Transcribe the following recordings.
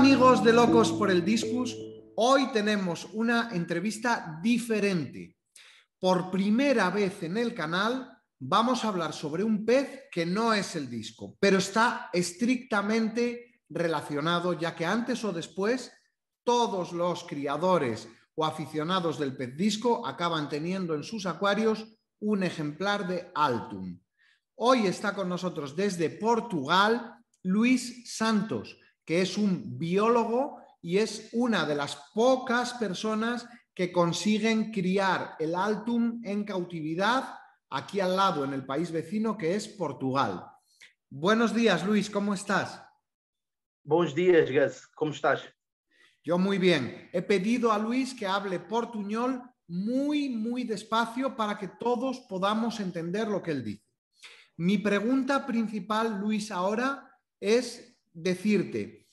amigos de Locos por el Discus, hoy tenemos una entrevista diferente. Por primera vez en el canal vamos a hablar sobre un pez que no es el disco, pero está estrictamente relacionado, ya que antes o después todos los criadores o aficionados del pez disco acaban teniendo en sus acuarios un ejemplar de Altum. Hoy está con nosotros desde Portugal Luis Santos, que es un biólogo y es una de las pocas personas que consiguen criar el Altum en cautividad aquí al lado, en el país vecino que es Portugal. Buenos días, Luis, ¿cómo estás? Buenos días, Gus, ¿cómo estás? Yo muy bien. He pedido a Luis que hable portuñol muy despacio para que todos podamos entender lo que él dice. Mi pregunta principal, Luis, ahora es decirte,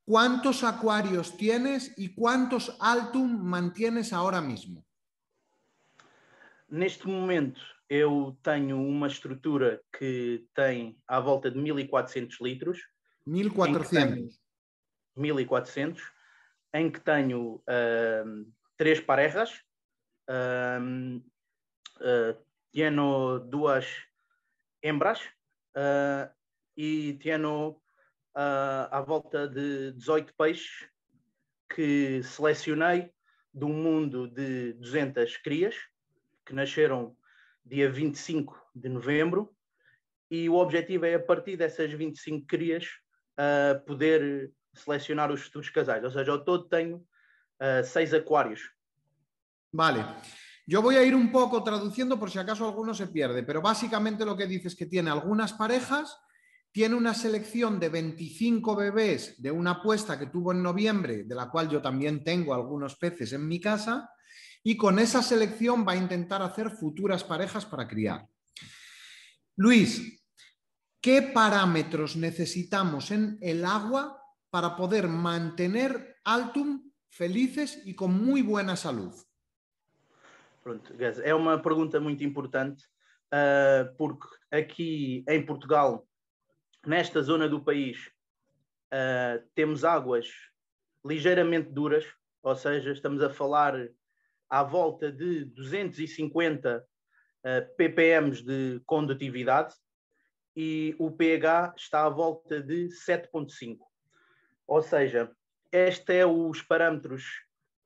¿cuántos acuarios tienes y cuántos Altum mantienes ahora mismo? Neste momento, eu tenho uma estrutura que tem à volta de 1400 litros. 1400. 1400, em que tenho 3 parejas, tenho 2 hembras e tenho à volta de 18 peixes que selecionei de um mundo de 200 crias que nasceram dia 25 de novembro, e o objetivo é, a partir dessas 25 crias, poder selecionar os futuros casais. Ou seja, ao todo tenho 6 acuarios. Vale. Yo voy a ir un poco traduciendo por si acaso alguno se pierde, pero básicamente lo que dice es que tiene algunas parejas, tiene una selección de 25 bebés de una puesta que tuvo en noviembre, de la cual yo también tengo algunos peces en mi casa, y con esa selección va a intentar hacer futuras parejas para criar. Luis, ¿qué parámetros necesitamos en el agua para poder mantener Altum felices y con muy buena salud? Pronto, é uma pergunta muito importante, porque aqui em Portugal, nesta zona do país, temos águas ligeiramente duras, ou seja, estamos a falar à volta de 250 ppm de condutividade, e o pH está à volta de 7,5. Ou seja, este é os parâmetros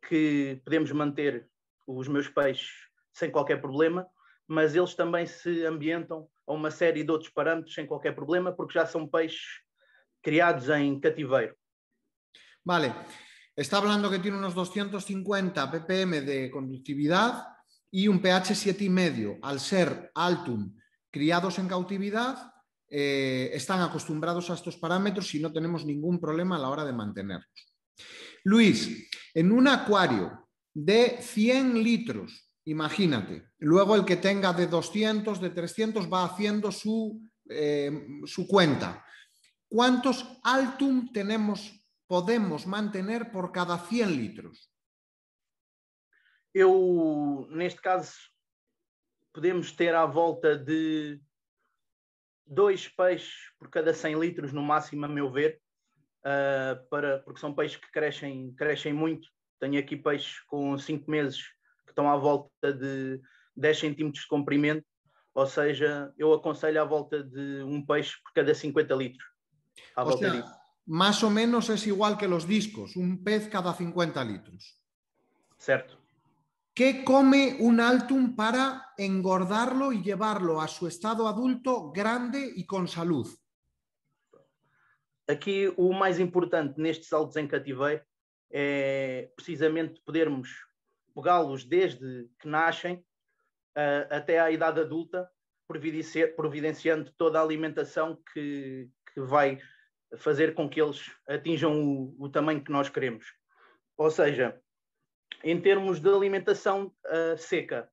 que podemos manter os meus peixes sem qualquer problema, mas eles também se ambientam a uma série de outros parâmetros sem qualquer problema, porque já são peixes criados em cativeiro. Vale, está hablando que tiene unos 250 ppm de conductividad y un pH 7,5. Al ser Altum criados en cautividad, están acostumbrados a estos parámetros y no tenemos ningún problema a la hora de mantenerlos. Luis, en un acuario de 100 litros, imagínate, luego el que tenga de 200, de 300 va haciendo su cuenta. ¿Cuántos Altum podemos mantener por cada 100 litros? Neste caso, podemos ter à volta de 2 peixes por cada 100 litros no máximo, a meu ver, porque são peixes que crescem muito. Tenho aqui peixes com 5 meses que estão à volta de 10 centímetros de comprimento, ou seja, eu aconselho à volta de um peixe por cada 50 litros. À volta disso. Más o menos es igual que los discos, un pez cada 50 litros. Certo. ¿Qué come un Altum para engordarlo y llevarlo a su estado adulto grande y con salud? Aqui o mais importante nestes saltos em cativeiro é precisamente podermos pegá-los desde que nascem até à idade adulta, providenciando toda a alimentação que vai fazer com que eles atinjam o tamanho que nós queremos. Ou seja, em termos de alimentação seca,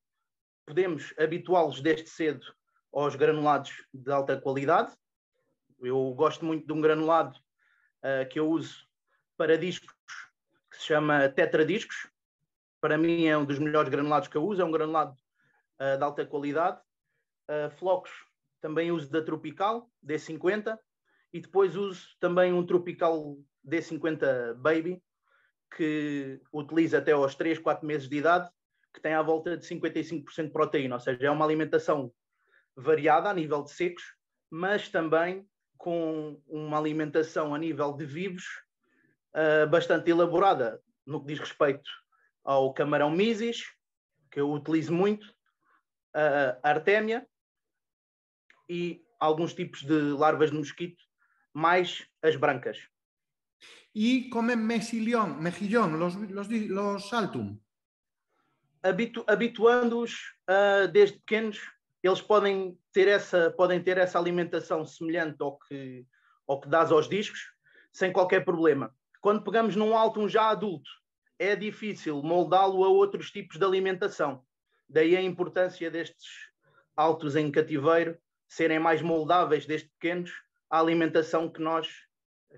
podemos habituá-los desde cedo aos granulados de alta qualidade. Eu gosto muito de um granulado que eu uso para discos, que se chama Tetradiscos. Para mim é um dos melhores granulados que eu uso, é um granulado de alta qualidade. Flocos também uso da Tropical, D50, e depois uso também um Tropical D50 Baby, que utiliza até aos 3, 4 meses de idade, que tem à volta de 55% de proteína, ou seja, é uma alimentação variada a nível de secos, mas também com uma alimentação a nível de vivos bastante elaborada, no que diz respeito ao camarão Mysis, que eu utilizo muito, a Artemia e alguns tipos de larvas de mosquito, mais as brancas. ¿Y comen mejillón, los Altum? Habituando-os desde pequenos, eles podem ter essa alimentação semelhante ao que dás aos discos, sem qualquer problema. Quando pegamos num Altum já adulto, é difícil moldá-lo a outros tipos de alimentação. Daí a importância destes altos em cativeiro serem mais moldáveis desde pequenos à alimentação que nós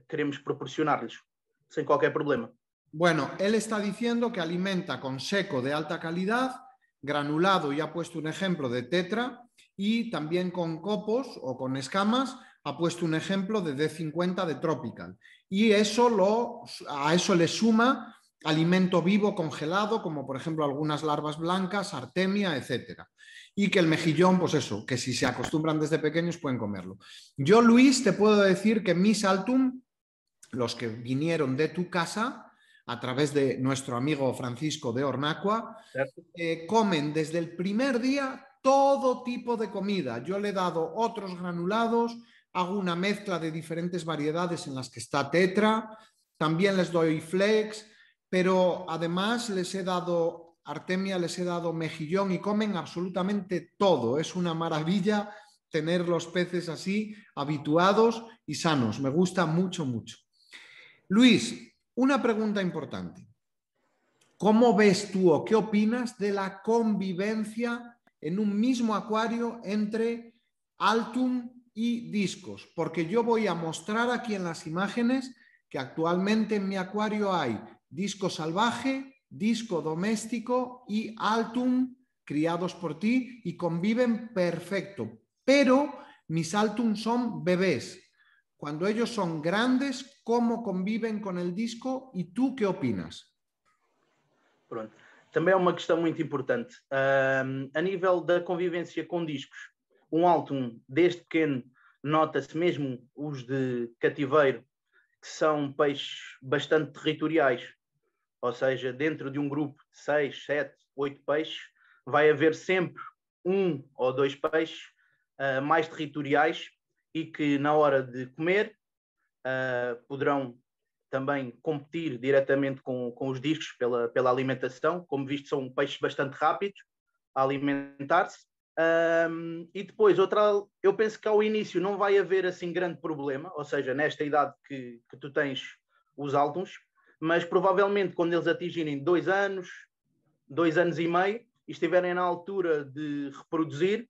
queremos proporcionar-lhes, sin cualquier problema. Bueno, él está diciendo que alimenta con seco de alta calidad, granulado, y ha puesto un ejemplo de tetra, y también con copos o con escamas ha puesto un ejemplo de D50 de tropical. Y a eso le suma alimento vivo congelado, como por ejemplo algunas larvas blancas, artemia, etcétera. Y que el mejillón, pues eso, que si se acostumbran desde pequeños pueden comerlo. Yo, Luis, te puedo decir que mis Altum, los que vinieron de tu casa, a través de nuestro amigo Francisco de Ornacua, comen desde el primer día todo tipo de comida. Yo le he dado otros granulados, hago una mezcla de diferentes variedades en las que está tetra, también les doy flex, pero además les he dado artemia, les he dado mejillón y comen absolutamente todo. Es una maravilla tener los peces así, habituados y sanos. Me gusta mucho, mucho. Luis, una pregunta importante. ¿Cómo ves tú o qué opinas de la convivencia en un mismo acuario entre Altum y discos? Porque yo voy a mostrar aquí en las imágenes que actualmente en mi acuario hay disco salvaje, disco doméstico y Altum criados por ti y conviven perfecto. Pero mis Altum son bebés. Cuando ellos son grandes, ¿cómo conviven con el disco? ¿Y tú qué opinas? Pronto. Também é uma questão muito importante. A nível da convivência com discos, um Altum, desde pequeno, nota-se mesmo os de cativeiro, que são peixes bastante territoriais. Ou seja, dentro de um grupo de 6, 7, 8 peixes, vai haver sempre 1 ou 2 peixes mais territoriais e que na hora de comer poderão também competir diretamente com os discos pela alimentação. Como visto, são peixes bastante rápidos a alimentar-se. E depois, eu penso que ao início não vai haver assim grande problema, ou seja, nesta idade que tu tens os Altums, mas provavelmente quando eles atingirem 2 anos, 2 anos e meio, e estiverem na altura de reproduzir,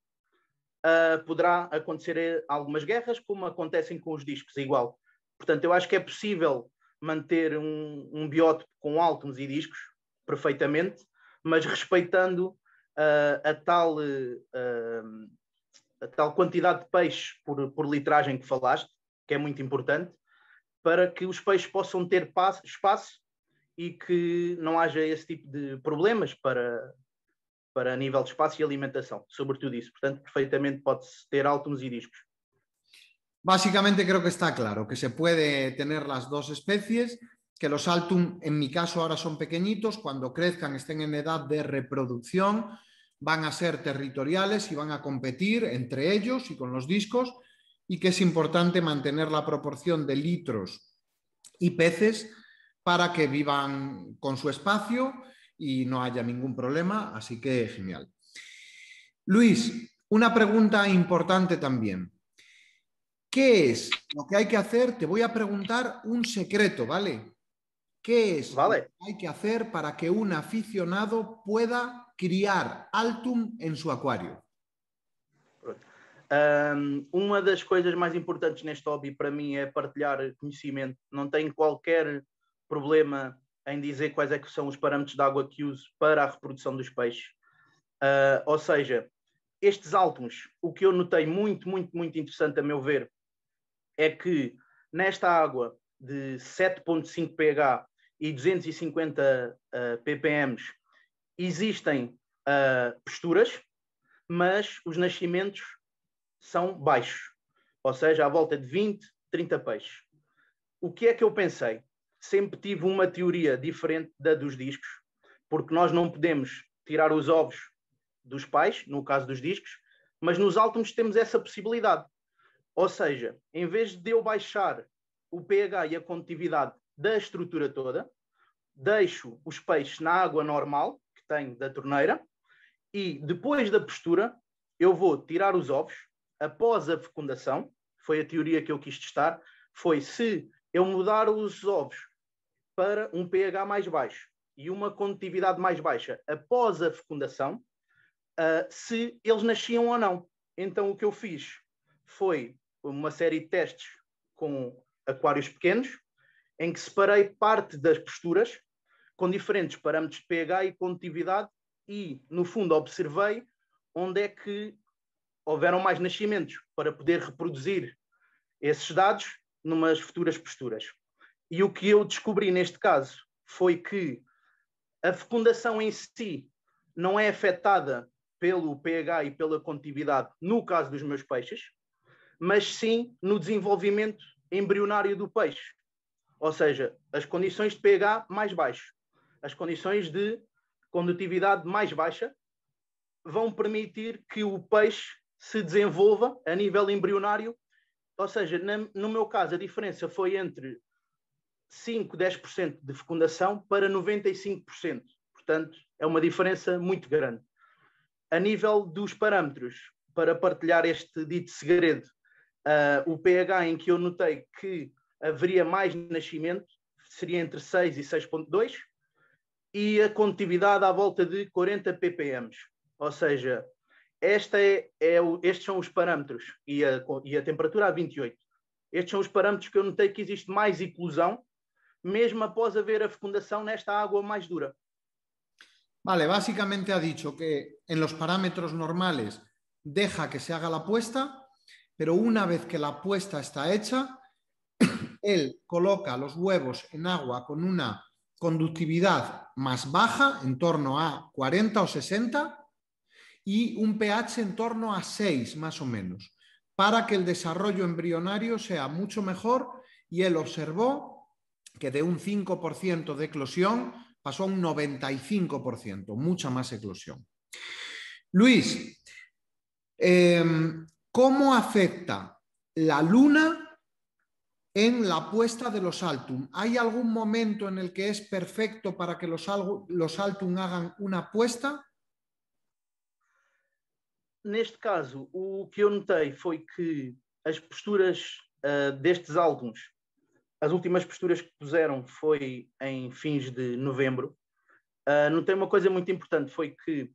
poderá acontecer algumas guerras, como acontecem com os discos, igual. Portanto, eu acho que é possível manter um biótipo com Altums e discos perfeitamente, mas respeitando a tal quantidade de peixes por litragem que falaste, que é muito importante, para que os peixes possam ter espaço e que não haja esse tipo de problemas para nível de espaço e alimentação, sobretudo isso. Portanto, perfeitamente pode-se ter Altums y discos. Básicamente creo que está claro que se puede tener las dos especies, que los Altum, en mi caso, ahora son pequeñitos, cuando crezcan, estén en edad de reproducción, van a ser territoriales y van a competir entre ellos y con los discos, y que es importante mantener la proporción de litros y peces para que vivan con su espacio y no haya ningún problema, así que genial. Luis, una pregunta importante también. ¿Qué es lo que hay que hacer? Te voy a preguntar un secreto, ¿vale? ¿Qué es lo que hay que hacer para que un aficionado pueda criar Altum en su acuario? Uma das coisas mais importantes neste hobby para mim é partilhar conhecimento. Não tenho qualquer problema em dizer quais é que são os parâmetros de água que uso para a reprodução dos peixes. Ou seja, estes Altums, o que eu notei muito, muito, muito interessante a meu ver, é que nesta água de 7,5 pH e 250 ppm existem posturas, mas os nascimentos são baixos, ou seja, à volta de 20, 30 peixes. O que é que eu pensei? Sempre tive uma teoria diferente da dos discos, porque nós não podemos tirar os ovos dos pais, no caso dos discos, mas nos áltumos temos essa possibilidade. Ou seja, em vez de eu baixar o pH e a condutividade da estrutura toda, deixo os peixes na água normal, que tenho da torneira, e depois da postura, eu vou tirar os ovos, após a fecundação, foi a teoria que eu quis testar, foi se eu mudar os ovos para um pH mais baixo e uma condutividade mais baixa após a fecundação, se eles nasciam ou não. Então o que eu fiz foi uma série de testes com aquários pequenos, em que separei parte das posturas com diferentes parâmetros de pH e condutividade e, no fundo, observei onde é que houveram mais nascimentos para poder reproduzir esses dados numas futuras posturas. E o que eu descobri neste caso foi que a fecundação em si não é afetada pelo pH e pela condutividade no caso dos meus peixes, mas sim no desenvolvimento embrionário do peixe. Ou seja, as condições de pH mais baixo, as condições de condutividade mais baixa vão permitir que o peixe se desenvolva a nível embrionário. Ou seja, no meu caso, a diferença foi entre 5, 10% de fecundação para 95%. Portanto, é uma diferença muito grande. A nível dos parâmetros, para partilhar este dito segredo, o pH em que eu notei que haveria mais nascimento seria entre 6 e 6,2 e a condutividade à volta de 40 ppm. Ou seja, estes são os parâmetros e a temperatura a 28. Estes são os parâmetros que eu notei que existe mais eclosão, mesmo após haver a fecundação nesta água mais dura. Vale, básicamente ha dicho que en los parámetros normales deja que se haga la puesta, pero una vez que la puesta está hecha, él coloca los huevos en agua con una conductividad más baja, en torno a 40 o 60, y un pH en torno a 6 más o menos, para que el desarrollo embrionario sea mucho mejor, y él observó que de un 5% de eclosión pasó a un 95%, mucha más eclosión. Luis, ¿cómo afecta la luna en la puesta de los Altum? ¿Hay algún momento en el que es perfecto para que los Altum hagan una puesta? Neste caso, o que eu notei foi que as posturas destes álbuns, as últimas posturas que puseram foi em fins de novembro. Notei uma coisa muito importante, foi que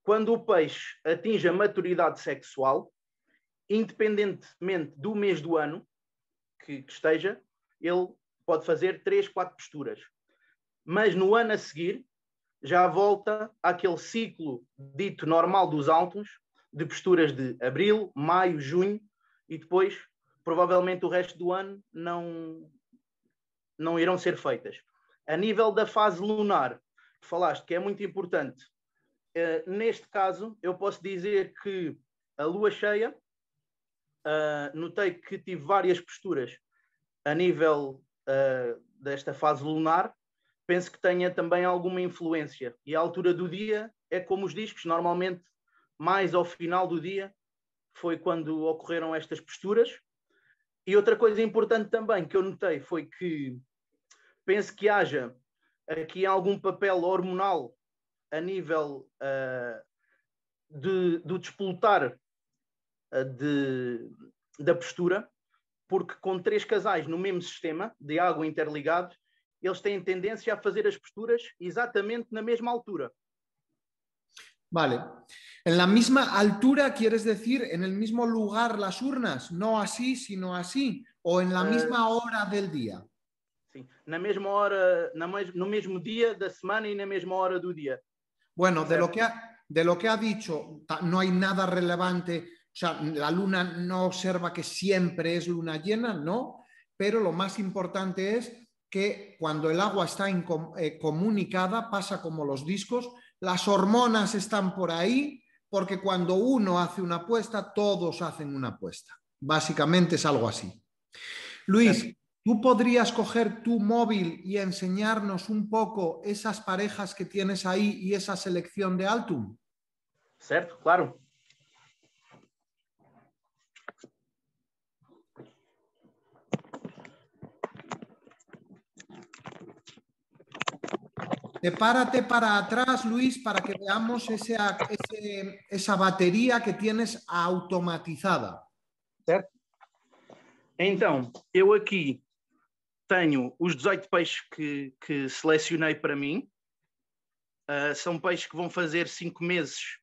quando o peixe atinge a maturidade sexual, independentemente do mês do ano que esteja, ele pode fazer 3, 4 posturas. Mas no ano a seguir, já volta àquele ciclo dito normal dos álbuns, de posturas de abril, maio, junho, e depois, provavelmente, o resto do ano não irão ser feitas. A nível da fase lunar, que falaste que é muito importante, neste caso, eu posso dizer que a lua cheia, notei que tive várias posturas a nível desta fase lunar. Penso que tenha também alguma influência. E a altura do dia é como os discos, normalmente mais ao final do dia foi quando ocorreram estas posturas. E outra coisa importante também que eu notei foi que penso que haja aqui algum papel hormonal a nível do despoltar da postura, porque com 3 casais no mesmo sistema de água interligados, eles têm tendência a fazer as posturas exatamente na mesma altura. Vale. En la misma altura, ¿quieres decir en el mismo lugar las urnas? No así, sino así. ¿O en la misma hora del día? Sim, na mesma hora, no mesmo dia da semana y na mesma hora do dia. Bueno, de lo que ha dicho, no hay nada relevante. O sea, la luna no observa que siempre es luna llena, ¿no? pero lo más importante es que cuando el agua está comunicada pasa como los discos, las hormonas están por ahí, porque cuando uno hace una apuesta, todos hacen una apuesta. Básicamente es algo así. Luis, ¿tú podrías coger tu móvil y enseñarnos un poco esas parejas que tienes ahí y esa selección de Altum? Certo, claro. Sepárate para atrás, Luis, para que veamos esa batería que tienes automatizada. Certo? Então, eu aqui tenho os 18 peixes que selecionei para mim. São peixes que vão fazer 5 meses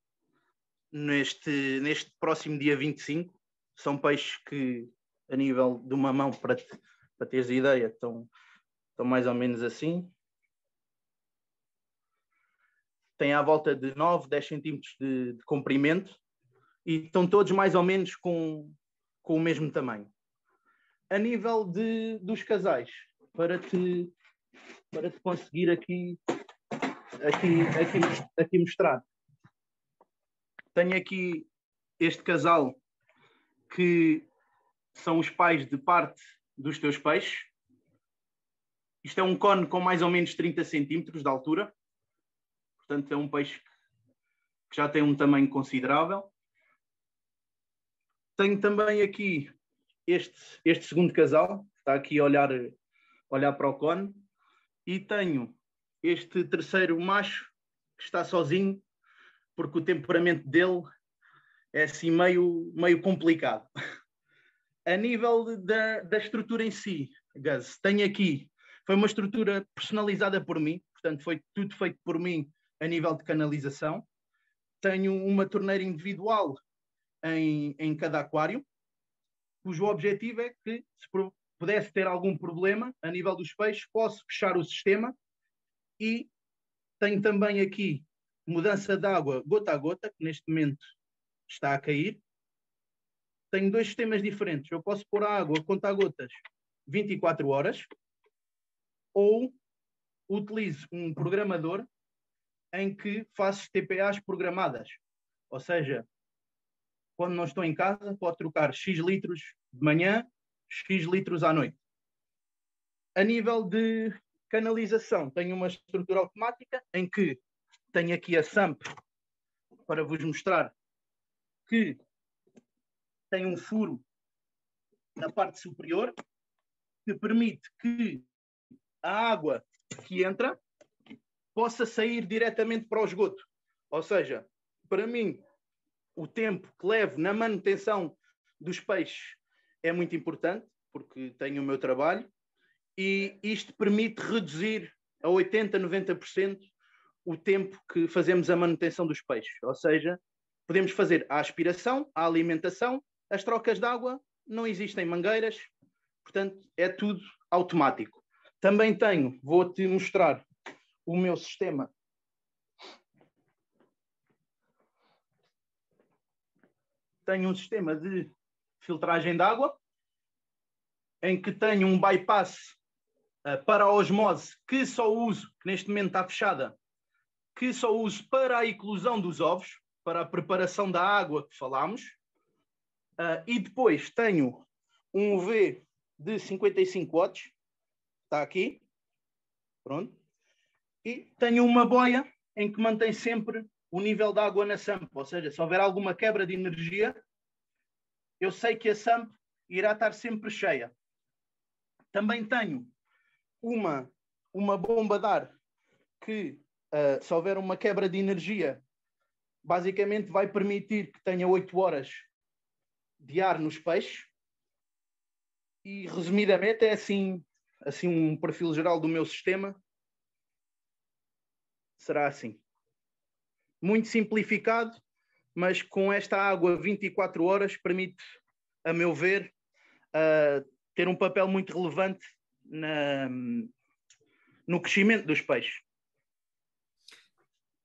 neste próximo dia 25. São peixes que, a nível de uma mão, para teres ideia, estão mais ou menos assim. Tem à volta de 9, 10 centímetros de comprimento e estão todos mais ou menos com o mesmo tamanho. A nível dos casais, para te conseguir aqui mostrar. Tenho aqui este casal que são os pais de parte dos teus peixes. Isto é um cone com mais ou menos 30 centímetros de altura. Portanto, é um peixe que já tem um tamanho considerável. Tenho também aqui este segundo casal, que está aqui a olhar para o cone. E tenho este terceiro macho, que está sozinho, porque o temperamento dele é assim meio complicado. A nível da estrutura em si, Gus, tenho aqui, foi uma estrutura personalizada por mim, portanto foi tudo feito por mim a nível de canalização. Tenho uma torneira individual em cada aquário, cujo objetivo é que, se pudesse ter algum problema a nível dos peixes, posso fechar o sistema. E tenho também aqui mudança de água gota a gota, que neste momento está a cair. Tenho 2 sistemas diferentes. Eu posso pôr a água conta a gotas 24 horas ou utilizo um programador em que faço TPAs programadas. Ou seja, quando não estou em casa, pode trocar X litros de manhã, X litros à noite. A nível de canalização, tenho uma estrutura automática em que tenho aqui a SAMP para vos mostrar que tem um furo na parte superior que permite que a água que entra possa sair diretamente para o esgoto. Ou seja, para mim, o tempo que levo na manutenção dos peixes é muito importante, porque tenho o meu trabalho, e isto permite reduzir a 80%, 90% o tempo que fazemos a manutenção dos peixes. Ou seja, podemos fazer a aspiração, a alimentação, as trocas de água, não existem mangueiras, portanto, é tudo automático. Também vou-te mostrar o meu sistema. Tenho um sistema de filtragem de água, em que tenho um bypass para a osmose, que só uso, que neste momento está fechada, que só uso para a eclosão dos ovos, para a preparação da água que falámos. E depois tenho um UV de 55 watts, está aqui, pronto. E tenho uma boia em que mantém sempre o nível de água na SAMP, ou seja, se houver alguma quebra de energia, eu sei que a SAMP irá estar sempre cheia. Também tenho uma bomba de ar que, se houver uma quebra de energia, basicamente vai permitir que tenha 8 horas de ar nos peixes. E, resumidamente, é assim um perfil geral do meu sistema. Será assim. Muito simplificado, mas com esta água 24 horas permite, a meu ver, ter um papel muito relevante no crecimiento de los peixes.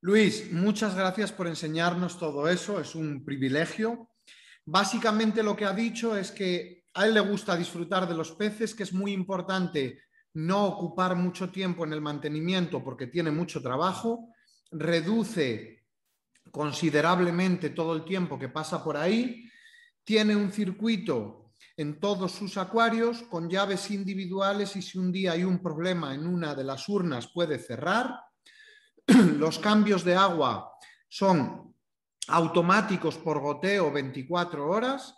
Luis, muchas gracias por enseñarnos todo eso, es un privilegio. Básicamente lo que ha dicho es que A él le gusta disfrutar de los peces, que es muy importante no ocupar mucho tiempo en el mantenimiento porque tiene mucho trabajo, reduce considerablemente todo el tiempo que pasa por ahí, tiene un circuito en todos sus acuarios con llaves individuales y si un día hay un problema en una de las urnas puede cerrar. Los cambios de agua son automáticos por goteo 24 horas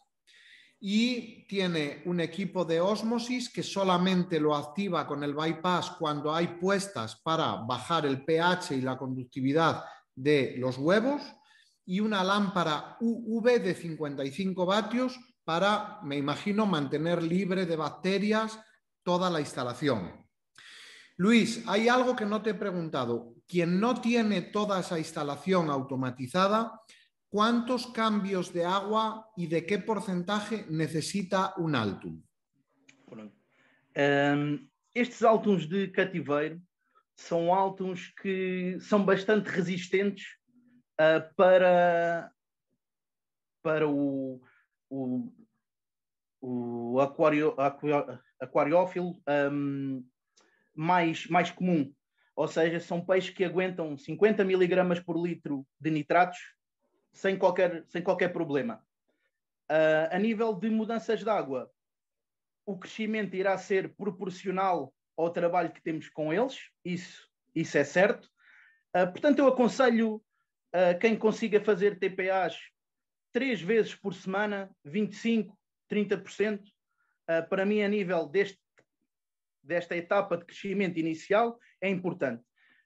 y tiene un equipo de ósmosis que solamente lo activa con el bypass cuando hay puestas para bajar el pH y la conductividad de los huevos y una lámpara UV de 55 vatios para, me imagino, mantener libre de bacterias toda la instalación. Luis, hay algo que no te he preguntado. Quien no tiene toda esa instalación automatizada, ¿cuántos cambios de agua y de qué porcentaje necesita un Altum? Estes Altums de cativeiro são Altums que são bastante resistentes para o aquariófilo mais comum. Ou seja, são peixes que aguentam 50 mg por litro de nitratos sem qualquer problema. A nível de mudanças de água, o crescimento irá ser proporcional ao trabalho que temos com eles, isso é certo. Portanto, eu aconselho quem consiga fazer TPAs 3 vezes por semana, 25%, 30%. Para mim, a nível desta etapa de crescimento inicial, é importante.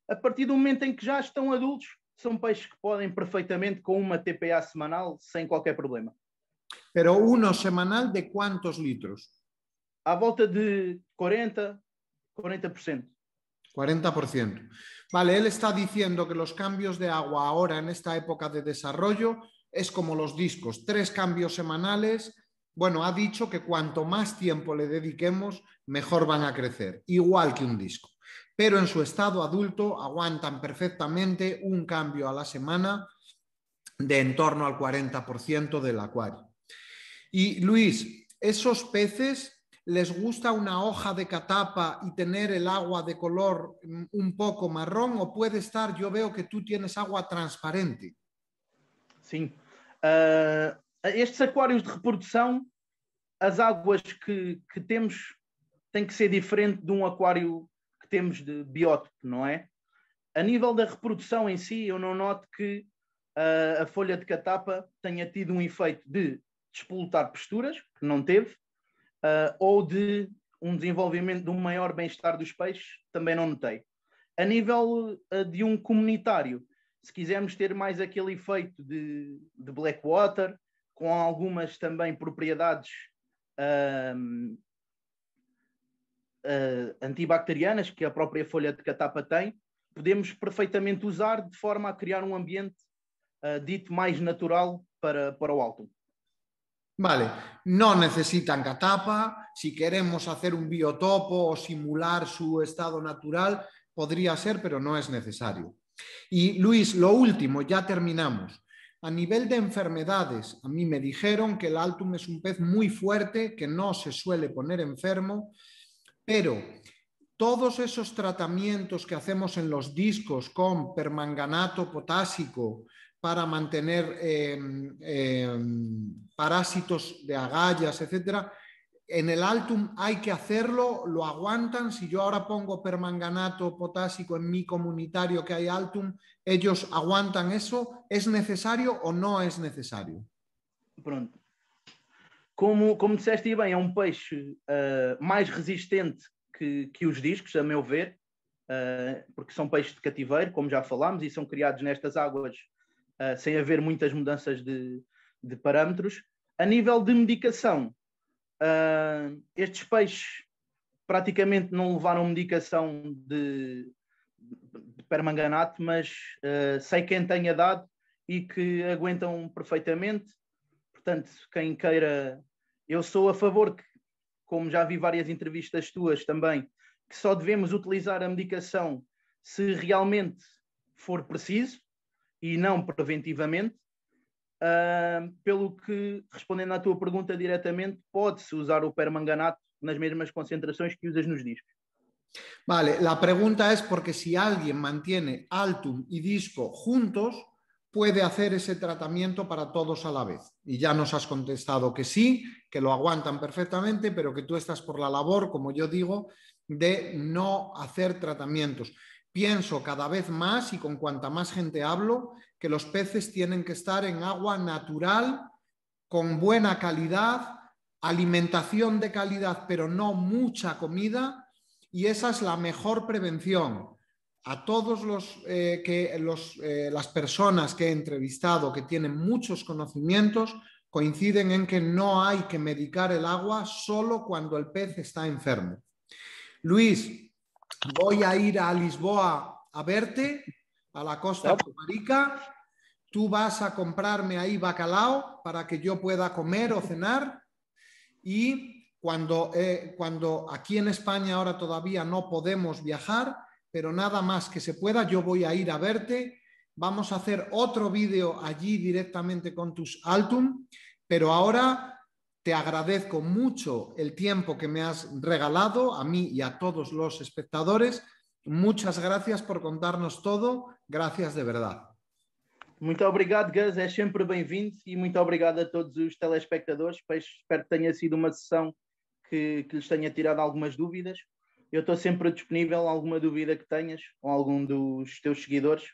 A partir do momento em que já estão adultos, são peixes que podem perfeitamente com uma TPA semanal sem qualquer problema. Pero uno semanal de quantos litros? À volta de 40%. 40%. Vale, él está diciendo que los cambios de agua ahora en esta época de desarrollo es como los discos, 3 cambios semanales. Bueno, ha dicho que cuanto más tiempo le dediquemos, mejor van a crecer, igual que un disco. Pero en su estado adulto aguantan perfectamente un cambio a la semana de en torno al 40% del acuario. Y Luis, ¿esos peces les gusta una hoja de catapa y tener el agua de color un poco marrón o puede estar, yo veo que tú tienes agua transparente? Sim. Estes aquários de reprodução, as águas que temos têm que ser diferente de um aquário que temos de biótipo, não é? A nível da reprodução em si, eu não noto que a folha de catapa tenha tido um efeito de despolutar posturas, que não teve, ou de um desenvolvimento de um maior bem-estar dos peixes, também não notei. A nível de um comunitário, se quisermos ter mais aquele efeito de Blackwater, com algumas também propriedades antibacterianas que a própria folha de catapa tem, podemos perfeitamente usar de forma a criar um ambiente dito mais natural para o Altum. Vale, no necesitan catapa. Si queremos hacer un biotopo o simular su estado natural, podría ser, pero no es necesario. Y Luis, lo último, ya terminamos. A nivel de enfermedades, a mí me dijeron que el Altum es un pez muy fuerte, que no se suele poner enfermo, pero todos esos tratamientos que hacemos en los discos con permanganato potásico para mantener parásitos de agallas, etcétera, en el Altum hay que hacerlo, lo aguantan. Si yo ahora pongo permanganato potásico en mi comunitario que hay Altum, ¿ellos aguantan eso? ¿Es necesario o no es necesario? Pronto. Como disseste bem, é um peixe mais resistente que os discos, a meu ver, porque são peixes de cativeiro, como já falámos, e são criados nestas águas sem haver muitas mudanças de parâmetros. A nível de medicação, estes peixes praticamente não levaram medicação de permanganato, mas sei quem tenha dado e que aguentam perfeitamente. Portanto, quem queira, eu sou a favor que, como já vi várias entrevistas tuas também, que só devemos utilizar a medicação se realmente for preciso e não preventivamente. pelo que, respondendo à tua pergunta diretamente, pode-se usar o permanganato nas mesmas concentrações que usas nos discos. Vale, la pregunta es porque si alguien mantiene Altum y disco juntos, puede hacer ese tratamiento para todos a la vez. Y ya nos has contestado que sí, que lo aguantan perfectamente, pero que tú estás por la labor, como yo digo, de no hacer tratamientos. Pienso cada vez más y con cuanta más gente hablo, que los peces tienen que estar en agua natural, con buena calidad, alimentación de calidad, pero no mucha comida, y esa es la mejor prevención. A todos las personas que he entrevistado que tienen muchos conocimientos coinciden en que no hay que medicar el agua solo cuando el pez está enfermo. Luis, voy a ir a Lisboa a verte, a la Costa Caparica. Tú vas a comprarme ahí bacalao para que yo pueda comer o cenar. Y cuando aquí en España ahora todavía no podemos viajar, pero nada más que se pueda, yo voy a ir a verte. Vamos a hacer otro vídeo allí directamente con tus Altum, pero ahora te agradezco mucho el tiempo que me has regalado a mí y a todos los espectadores. Muchas gracias por contarnos todo. Gracias de verdad. Muito obrigado, Gus, é sempre bem-vindo e muito obrigado a todos os telespectadores. Espero que tenha sido uma sessão que lhes tenha tirado algumas dúvidas. Eu estou sempre disponível, alguma dúvida que tenhas ou algum dos teus seguidores,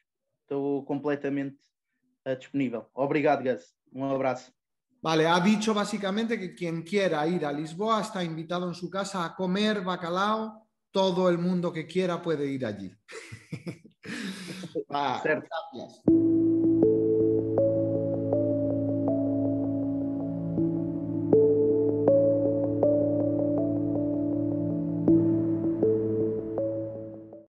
estou completamente disponível. Obrigado, Gus. Um abraço. Vale, ha dicho básicamente que quien quiera ir a Lisboa está invitado en su casa a comer bacalao. Todo el mundo que quiera puede ir allí. Vale, gracias.